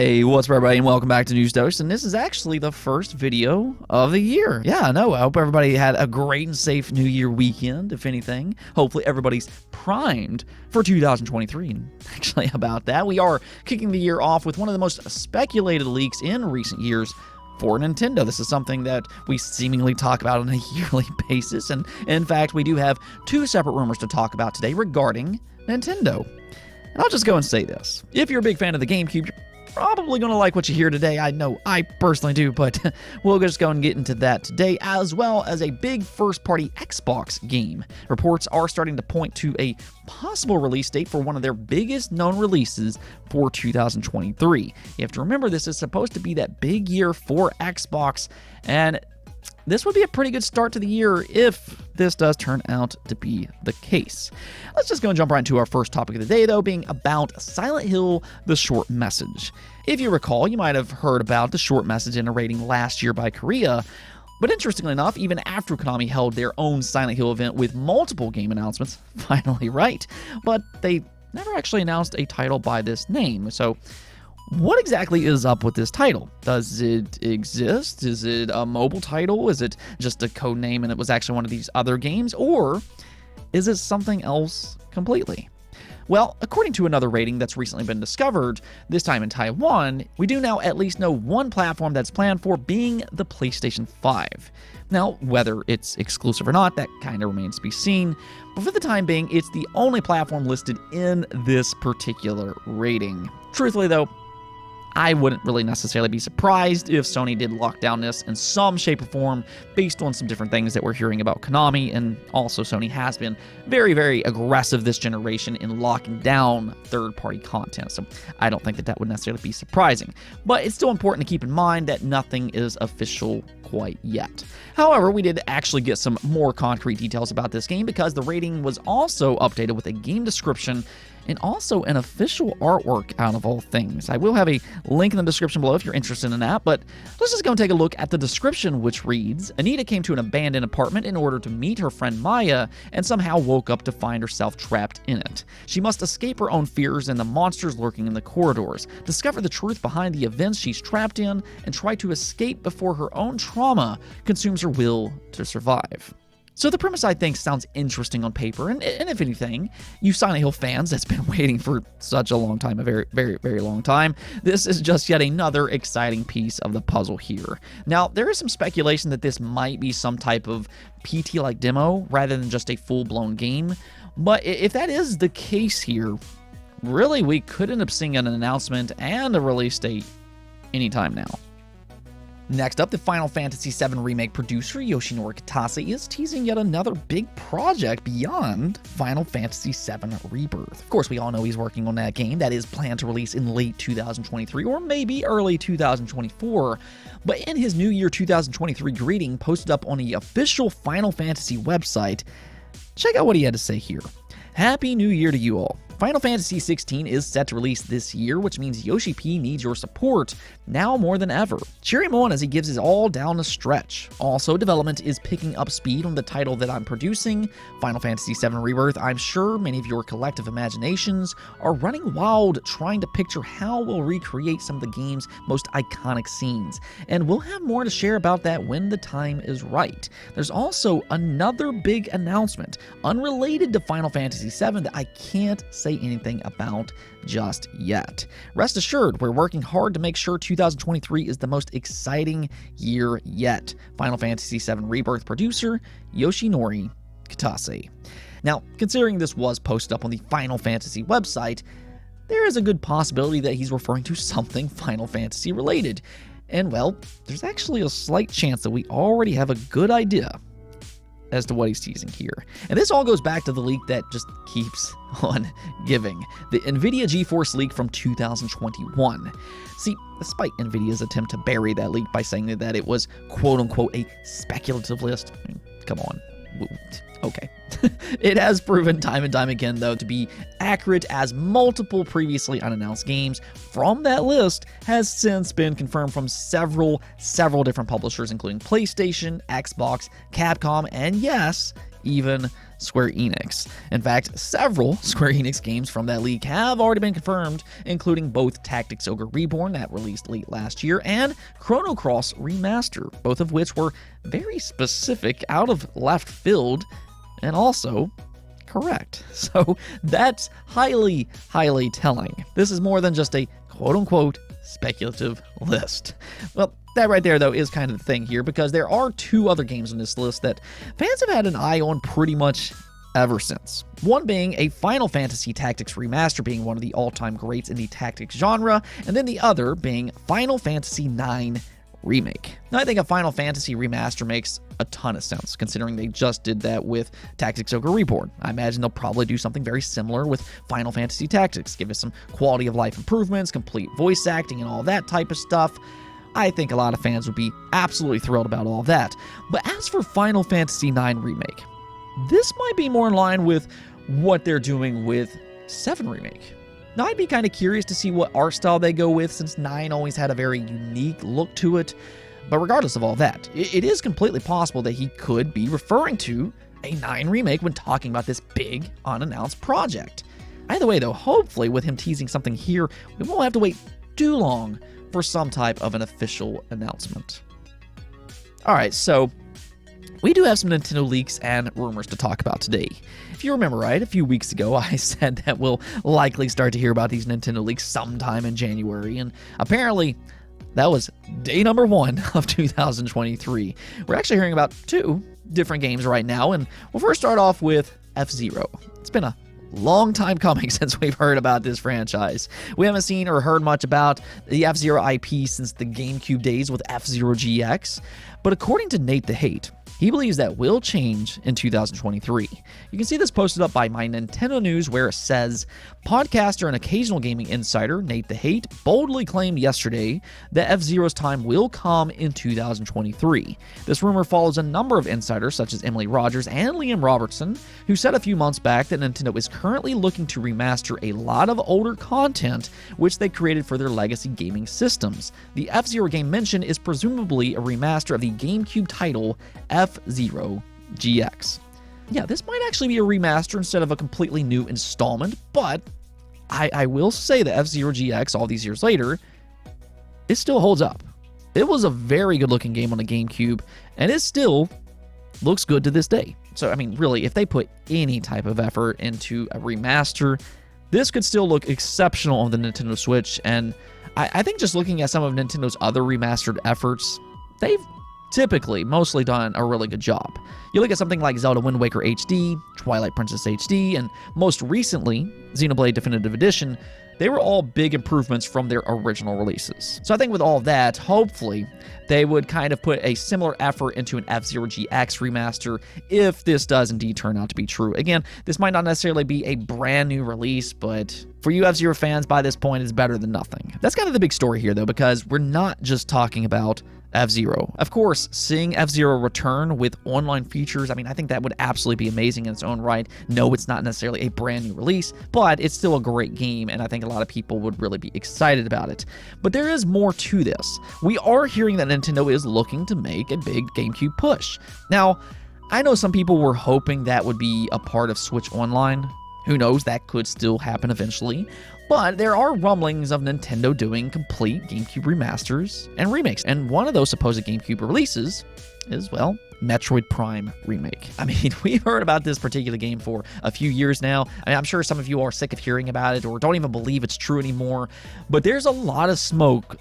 Hey, what's up everybody, and welcome back to News Dose, and this is actually the first video of the year. Yeah, I know, I hope everybody had a great and safe New Year weekend, if anything. Hopefully everybody's primed for 2023, and actually about that, we are kicking the year off with one of the most speculated leaks in recent years for Nintendo. This is something that we seemingly talk about on a yearly basis, and in fact, we do have two separate rumors to talk about today regarding Nintendo. And I'll just go and say this. If you're a big fan of the Gamecube, you're probably going to like what you hear today. I know I personally do, but we'll just go and get into that today, as well as a big first-party Xbox game. Reports are starting to point to a possible release date for one of their biggest known releases for 2023. You have to remember, this is supposed to be that big year for Xbox, and this would be a pretty good start to the year if this does turn out to be the case. Let's just go and jump right into our first topic of the day, though, being about Silent Hill: The Short Message. If you recall, you might have heard about the short message in a rating last year by Korea, but interestingly enough, even after Konami held their own Silent Hill event with multiple game announcements, finally right, but they never actually announced a title by this name. So what exactly is up with this title? Does it exist? Is it a mobile title? Is it just a code name and it was actually one of these other games? Or is it something else completely? Well, according to another rating that's recently been discovered, this time in Taiwan, we do now at least know one platform that's planned for being the PlayStation 5. Now, whether it's exclusive or not, that kind of remains to be seen, but for the time being, it's the only platform listed in this particular rating. Truthfully though, I wouldn't really necessarily be surprised if Sony did lock down this in some shape or form based on some different things that we're hearing about Konami, and also Sony has been very, very aggressive this generation in locking down third-party content, so I don't think that that would necessarily be surprising. But it's still important to keep in mind that nothing is official quite yet. However, we did actually get some more concrete details about this game because the rating was also updated with a game description and also an official artwork out of all things. I will have a link in the description below if you're interested in that, but let's just go and take a look at the description, which reads, Anita came to an abandoned apartment in order to meet her friend Maya and somehow woke up to find herself trapped in it. She must escape her own fears and the monsters lurking in the corridors, discover the truth behind the events she's trapped in, and try to escape before her own trauma consumes her will to survive. So the premise, I think, sounds interesting on paper, and if anything, you Silent Hill fans that's been waiting for such a long time, a very, very, very long time, this is just yet another exciting piece of the puzzle here. Now, there is some speculation that this might be some type of PT-like demo rather than just a full-blown game, but if that is the case here, really, we could end up seeing an announcement and a release date anytime now. Next up, the Final Fantasy VII Remake producer Yoshinori Kitase is teasing yet another big project beyond Final Fantasy VII Rebirth. Of course, we all know he's working on that game that is planned to release in late 2023 or maybe early 2024. But in his New Year 2023 greeting posted up on the official Final Fantasy website, check out what he had to say here. Happy New Year to you all. Final Fantasy XVI is set to release this year, which means Yoshi P needs your support now more than ever. Cheer him on as he gives his all down the stretch. Also, development is picking up speed on the title that I'm producing, Final Fantasy VII Rebirth. I'm sure many of your collective imaginations are running wild trying to picture how we'll recreate some of the game's most iconic scenes, and we'll have more to share about that when the time is right. There's also another big announcement, unrelated to Final Fantasy VII, that I can't say anything about just yet. Rest assured, we're working hard to make sure 2023 is the most exciting year yet. Final Fantasy VII Rebirth producer Yoshinori Kitase. Now, considering this was posted up on the Final Fantasy website, there is a good possibility that he's referring to something Final Fantasy related. And well, there's actually a slight chance that we already have a good idea as to what he's teasing here. And this all goes back to the leak that just keeps on giving. The NVIDIA GeForce leak from 2021. See, despite NVIDIA's attempt to bury that leak by saying that it was quote-unquote a speculative list, I mean, come on, okay. It has proven time and time again, though, to be accurate, as multiple previously unannounced games from that list has since been confirmed from several different publishers, including PlayStation, Xbox, Capcom, and yes, even Square Enix. In fact, several Square Enix games from that leak have already been confirmed, including both Tactics Ogre Reborn that released late last year and Chrono Cross Remaster, both of which were very specific, out of left field, and also correct. So that's highly, highly telling. This is more than just a quote-unquote speculative list. Well, that right there, though, is kind of the thing here, because there are two other games on this list that fans have had an eye on pretty much ever since. One being a Final Fantasy Tactics Remaster, being one of the all-time greats in the tactics genre, and then the other being Final Fantasy IX Remake. Now, I think a Final Fantasy Remaster makes a ton of sense, considering they just did that with Tactics Ogre Reborn. I imagine they'll probably do something very similar with Final Fantasy Tactics, give us some quality of life improvements, complete voice acting, and all that type of stuff. I think a lot of fans would be absolutely thrilled about all of that. But as for Final Fantasy IX Remake, this might be more in line with what they're doing with 7 Remake. Now, I'd be kind of curious to see what art style they go with, since 9 always had a very unique look to it. But regardless of all that, it is completely possible that he could be referring to a 9 Remake when talking about this big, unannounced project. Either way, though, hopefully with him teasing something here, we won't have to wait too long for some type of an official announcement. Alright, so we do have some Nintendo leaks and rumors to talk about today. If you remember right, a few weeks ago I said that we'll likely start to hear about these Nintendo leaks sometime in January, and apparently that was day number 1 of 2023. We're actually hearing about 2 different games right now, and we'll first start off with F-Zero. It's been a long time coming since we've heard about this franchise. We haven't seen or heard much about the F-Zero IP since the GameCube days with F-Zero GX, but according to Nate the Hate, he believes that will change in 2023. You can see this posted up by My Nintendo News, where it says, podcaster and occasional gaming insider Nate the Hate boldly claimed yesterday that F-Zero's time will come in 2023. This rumor follows a number of insiders such as Emily Rogers and Liam Robertson, who said a few months back that Nintendo is currently looking to remaster a lot of older content which they created for their legacy gaming systems. The F-Zero game mentioned is presumably a remaster of the GameCube title F-Zero GX. Yeah, this might actually be a remaster instead of a completely new installment, but I will say that F-Zero GX, all these years later, it still holds up. It was a very good-looking game on the GameCube, and it still looks good to this day. So, I mean, really, if they put any type of effort into a remaster, this could still look exceptional on the Nintendo Switch, and I think just looking at some of Nintendo's other remastered efforts, they've typically mostly done a really good job. You look at something like Zelda Wind Waker HD, Twilight Princess HD, and most recently, Xenoblade Definitive Edition, they were all big improvements from their original releases. So I think with all of that, hopefully, they would kind of put a similar effort into an F-Zero GX remaster if this does indeed turn out to be true. Again, this might not necessarily be a brand new release, but for you F-Zero fans, by this point, it's better than nothing. That's kind of the big story here, though, because we're not just talking about F-Zero. Of course, seeing F-Zero return with online features, I mean, I think that would absolutely be amazing in its own right. No, it's not necessarily a brand new release, but it's still a great game, and I think a lot of people would really be excited about it. But there is more to this. We are hearing that Nintendo is looking to make a big GameCube push. Now, I know some people were hoping that would be a part of Switch Online. Who knows, that could still happen eventually. But there are rumblings of Nintendo doing complete GameCube remasters and remakes. And one of those supposed GameCube releases is, well, Metroid Prime Remake. I mean, we've heard about this particular game for a few years now. I mean, I'm sure some of you are sick of hearing about it or don't even believe it's true anymore. But there's a lot of smoke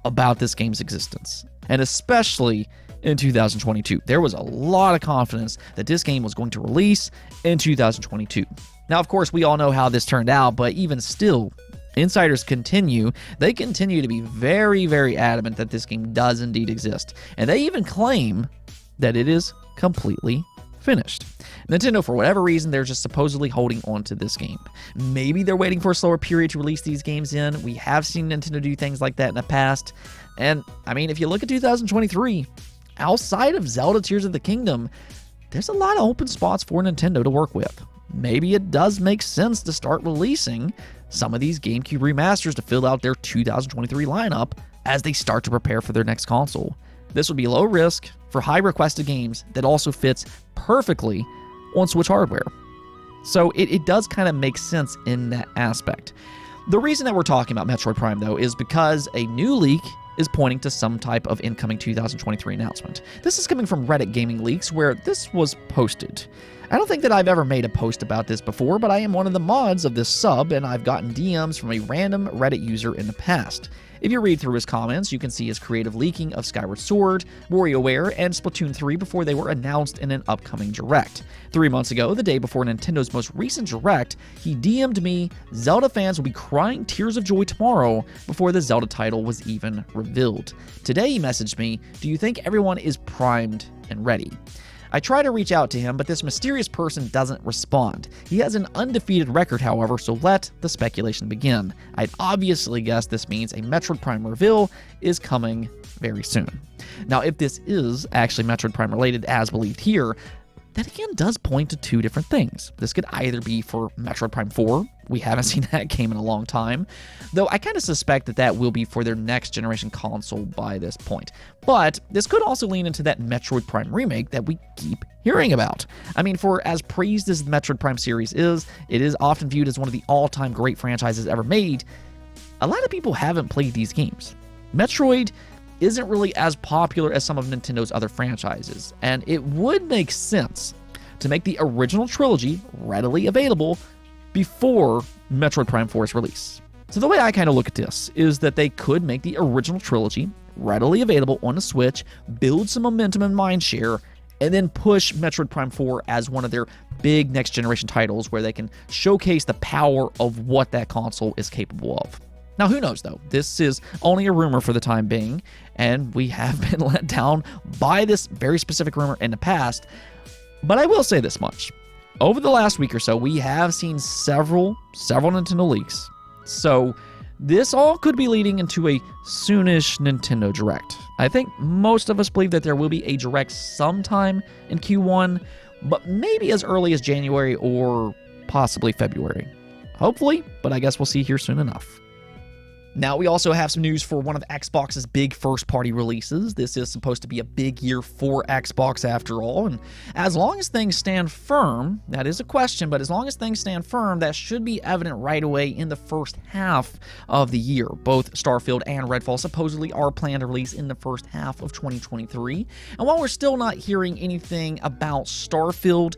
about this game's existence. And especially in 2022. There was a lot of confidence that this game was going to release in 2022. Now, of course, we all know how this turned out, but even still, insiders continue to be very, very adamant that this game does indeed exist. And they even claim that it is completely finished. Nintendo, for whatever reason, they're just supposedly holding on to this game. Maybe they're waiting for a slower period to release these games in. We have seen Nintendo do things like that in the past. And, I mean, if you look at 2023, outside of Zelda Tears of the Kingdom, there's a lot of open spots for Nintendo to work with. Maybe it does make sense to start releasing some of these GameCube remasters to fill out their 2023 lineup as they start to prepare for their next console. This would be low risk for high requested games that also fits perfectly on Switch hardware. So it does kind of make sense in that aspect. The reason that we're talking about Metroid Prime, though, is because a new leak is pointing to some type of incoming 2023 announcement. This is coming from Reddit Gaming Leaks, where this was posted. I don't think that I've ever made a post about this before, but I am one of the mods of this sub, and I've gotten DMs from a random Reddit user in the past. If you read through his comments, you can see his creative leaking of Skyward Sword, WarioWare, and Splatoon 3 before they were announced in an upcoming Direct. 3 months ago, the day before Nintendo's most recent Direct, he DM'd me, "Zelda fans will be crying tears of joy tomorrow," before the Zelda title was even revealed. Today, he messaged me, "Do you think everyone is primed and ready?" I try to reach out to him, but this mysterious person doesn't respond. He has an undefeated record, however, so let the speculation begin. I'd obviously guess this means a Metroid Prime reveal is coming very soon. Now, if this is actually Metroid Prime related, as believed here, that again does point to two different things. This could either be for Metroid Prime 4. We haven't seen that game in a long time, though I kind of suspect that that will be for their next generation console by this point. But this could also lean into that Metroid Prime remake that we keep hearing about. I mean, for as praised as the Metroid Prime series is, it is often viewed as one of the all-time great franchises ever made. A lot of people haven't played these games. Metroid isn't really as popular as some of Nintendo's other franchises, and it would make sense to make the original trilogy readily available before Metroid Prime 4's release. So the way I kind of look at this is that they could make the original trilogy readily available on the Switch, build some momentum and mindshare, and then push Metroid Prime 4 as one of their big next generation titles where they can showcase the power of what that console is capable of. Now, who knows, though? This is only a rumor for the time being, and we have been let down by this very specific rumor in the past. But I will say this much. Over the last week or so, we have seen several Nintendo leaks. So this all could be leading into a soonish Nintendo Direct. I think most of us believe that there will be a Direct sometime in Q1, but maybe as early as January or possibly February. Hopefully, but I guess we'll see here soon enough. Now, we also have some news for one of Xbox's big first-party releases. This is supposed to be a big year for Xbox after all, and as long as things stand firm, that is a question, but as long as things stand firm, that should be evident right away in the first half of the year. Both Starfield and Redfall supposedly are planned to release in the first half of 2023, and while we're still not hearing anything about Starfield,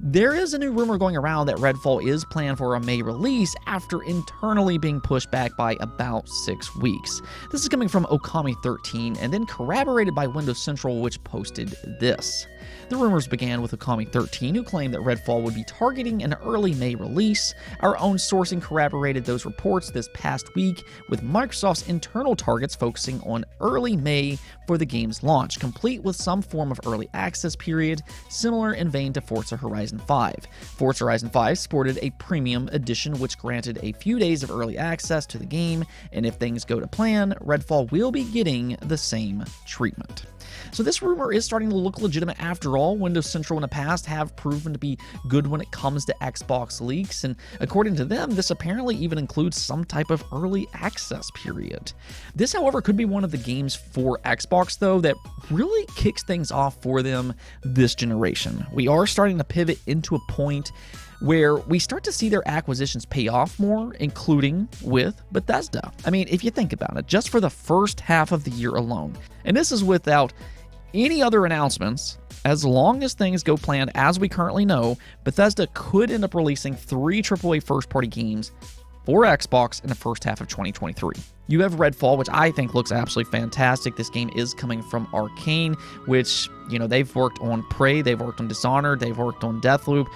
there is a new rumor going around that Redfall is planned for a May release after internally being pushed back by about 6 weeks. This is coming from Okami13 and then corroborated by Windows Central, which posted this. The rumors began with Okami13, who claimed that Redfall would be targeting an early May release. Our own sourcing corroborated those reports this past week, with Microsoft's internal targets focusing on early May for the game's launch, complete with some form of early access period, similar in vein to Forza Horizon 5. Forza Horizon 5 sported a premium edition which granted a few days of early access to the game, and if things go to plan, Redfall will be getting the same treatment. So this rumor is starting to look legitimate after all. Windows Central in the past have proven to be good when it comes to Xbox leaks, and according to them, this apparently even includes some type of early access period. This, however, could be one of the games for Xbox, though, that really kicks things off for them this generation. We are starting to pivot into a point where we start to see their acquisitions pay off more, including with Bethesda. I mean, if you think about it, just for the first half of the year alone, and this is without any other announcements, as long as things go planned as we currently know, Bethesda could end up releasing 3 AAA first-party games for Xbox in the first half of 2023. You have Redfall, which I think looks absolutely fantastic. This game is coming from Arcane, which, you know, they've worked on Prey, they've worked on Dishonored, they've worked on Deathloop.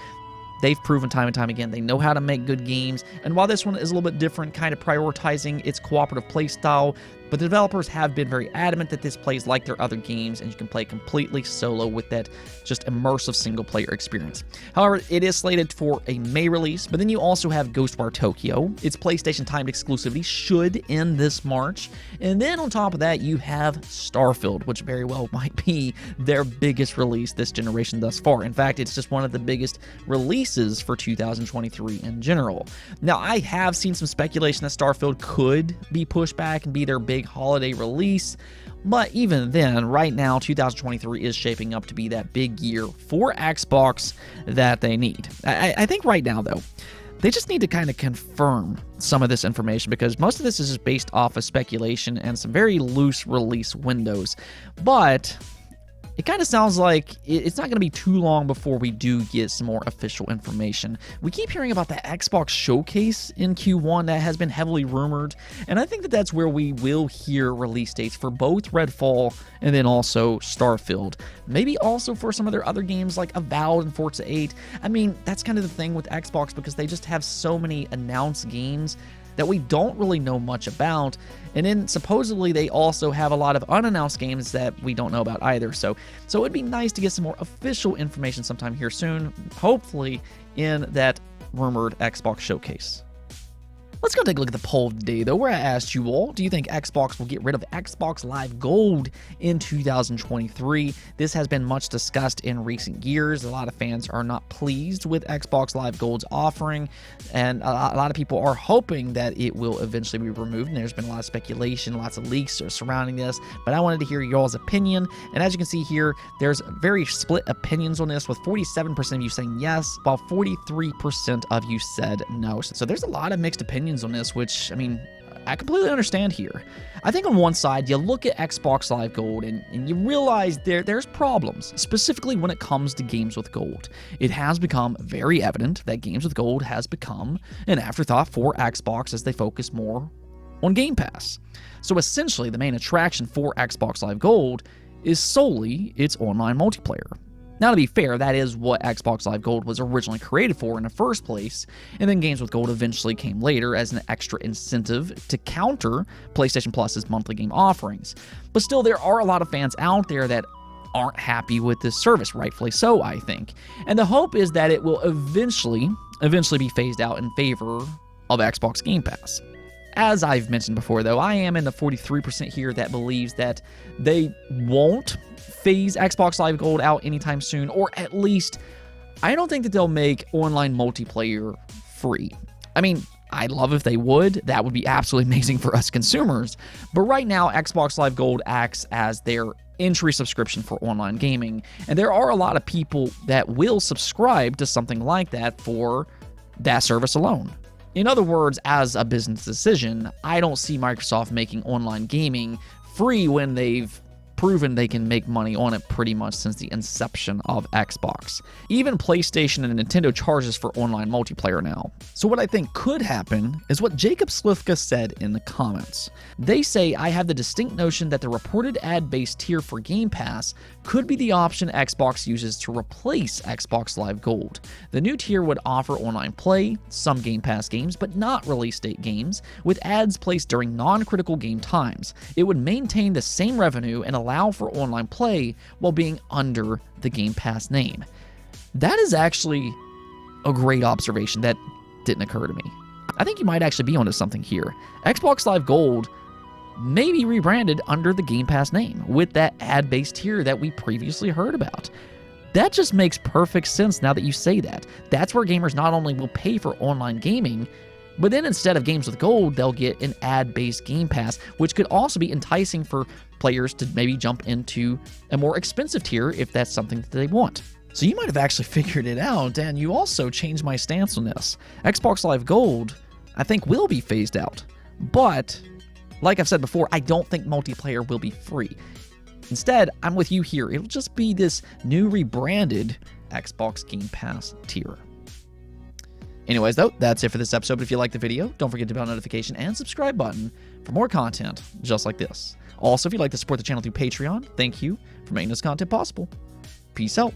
They've proven time and time again they know how to make good games, and while this one is a little bit different, kind of prioritizing its cooperative playstyle, but the developers have been very adamant that this plays like their other games, and you can play completely solo with that just immersive single-player experience. However, it is slated for a May release, but then you also have Ghostwire Tokyo. Its PlayStation-timed exclusivity should end this March, and then on top of that, you have Starfield, which very well might be their biggest release this generation thus far. In fact, it's just one of the biggest releases for 2023 in general. Now, I have seen some speculation that Starfield could be pushed back and be their big big holiday release. But even then, right now, 2023 is shaping up to be that big year for Xbox that they need. I think right now, though, they just need to kind of confirm some of this information, because most of this is just based off of speculation and some very loose release windows. But it kind of sounds like it's not going to be too long before we do get some more official information. We keep hearing about the Xbox Showcase in Q1 that has been heavily rumored, and I think that that's where we will hear release dates for both Redfall and then also Starfield. Maybe also for some of their other games like Avowed and Forza 8. I mean, that's kind of the thing with Xbox, because they just have so many announced games that we don't really know much about. And then supposedly they also have a lot of unannounced games that we don't know about either. So it'd be nice to get some more official information sometime here soon, hopefully in that rumored Xbox Showcase. Let's go take a look at the poll of the day, though, where I asked you all, do you think Xbox will get rid of Xbox Live Gold in 2023? This has been much discussed in recent years. A lot of fans are not pleased with Xbox Live Gold's offering, and a lot of people are hoping that it will eventually be removed, and there's been a lot of speculation, lots of leaks surrounding this, but I wanted to hear y'all's opinion, and as you can see here, there's very split opinions on this, with 47% of you saying yes, while 43% of you said no. So there's a lot of mixed opinions on this, which, I mean, I completely understand here. I think on one side, you look at Xbox Live Gold and you realize there's problems, specifically when it comes to games with gold. It has become very evident that games with gold has become an afterthought for Xbox as they focus more on Game Pass. So essentially, the main attraction for Xbox Live Gold is solely its online multiplayer. Now, to be fair, that is what Xbox Live Gold was originally created for in the first place, and then Games with Gold eventually came later as an extra incentive to counter PlayStation Plus's monthly game offerings. But still, there are a lot of fans out there that aren't happy with this service, rightfully so, I think. And the hope is that it will eventually be phased out in favor of Xbox Game Pass. As I've mentioned before, though, I am in the 43% here that believes that they won't phase Xbox Live Gold out anytime soon, or at least I don't think that they'll make online multiplayer free. I mean, I'd love if they would. That would be absolutely amazing for us consumers. But right now, Xbox Live Gold acts as their entry subscription for online gaming, and there are a lot of people that will subscribe to something like that for that service alone. In other words, as a business decision, I don't see Microsoft making online gaming free when they've proven they can make money on it pretty much since the inception of Xbox. Even PlayStation and Nintendo charges for online multiplayer now. So what I think could happen is what Jacob Slivka said in the comments. They say, I have the distinct notion that the reported ad-based tier for Game Pass could be the option Xbox uses to replace Xbox Live Gold. The new tier would offer online play, some Game Pass games, but not release date games, with ads placed during non-critical game times. It would maintain the same revenue and allow for online play while being under the Game Pass name. That is actually a great observation that didn't occur to me. I think you might actually be onto something here. Xbox Live Gold may be rebranded under the Game Pass name with that ad-based tier that we previously heard about. That just makes perfect sense now that you say that. That's where gamers not only will pay for online gaming, but then instead of games with gold, they'll get an ad-based Game Pass, which could also be enticing for players to maybe jump into a more expensive tier if that's something that they want. So you might have actually figured it out, and you also changed my stance on this. Xbox Live Gold, I think, will be phased out. But, like I've said before, I don't think multiplayer will be free. Instead, I'm with you here. It'll just be this new rebranded Xbox Game Pass tier. Anyways, though, that's it for this episode. But if you liked the video, don't forget to bell notification and subscribe button for more content just like this. Also, if you'd like to support the channel through Patreon, thank you for making this content possible. Peace out.